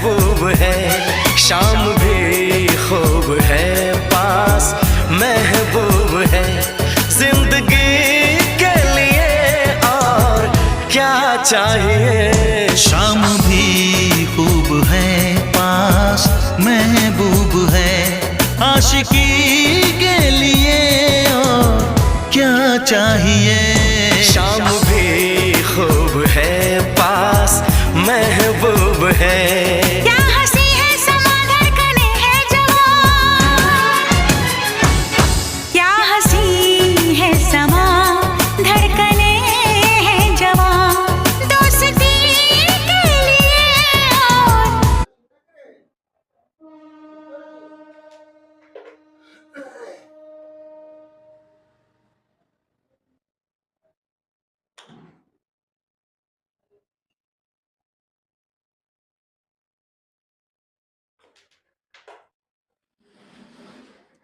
महबूब है, शाम भी खूब है, पास महबूब है, जिंदगी के लिए और क्या चाहिए। शाम भी खूब है, पास महबूब है, आशिकी के लिए और क्या चाहिए। शाम भी खूब है, पास महबूब है। क्या हंसी है समा धड़कने है जवां, क्या हंसी है समा धड़कने है जवां, दोस्ती के लिए और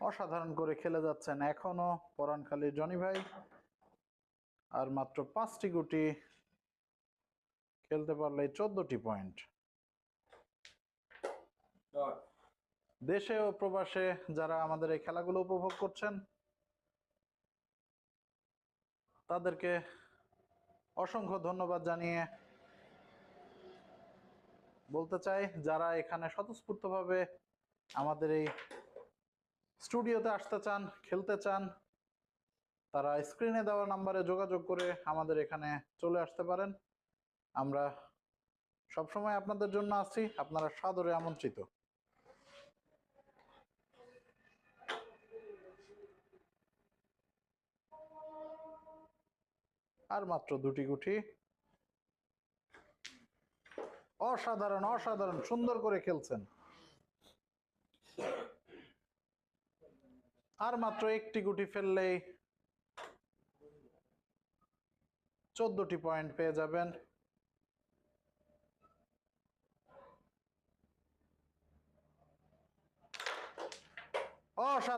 অসাধারণ করে খেলে যাচ্ছেন এখনো পরানখালী জনি ভাই। আর মাত্র 5টি গুটি খেলতে পারলেই 14টি পয়েন্ট। দেশে ও প্রবাসে যারা আমাদের এই খেলাগুলো উপভোগ করছেন তাদেরকে অসংখ্য ধন্যবাদ জানিয়ে বলতে চাই, যারা এখানে স্বতঃস্ফূর্তভাবে আমাদের এই স্টুডিওতে আসতে চান, খেলতে চান, তারা স্ক্রিনে দেওয়া নাম্বারে যোগাযোগ করে আমাদের এখানে চলে আসতে পারেন। আমরা সবসময় আপনাদের জন্য আছি, আপনারা সাদরে আমন্ত্রিত। আর মাত্র 2টি গুটি। অসাধারণ অসাধারণ সুন্দর করে খেলছেন। আর মাত্র 1টি গুটি ফেললেই 14টি পয়েন্ট পেয়ে যাবেন। অসাধারণ।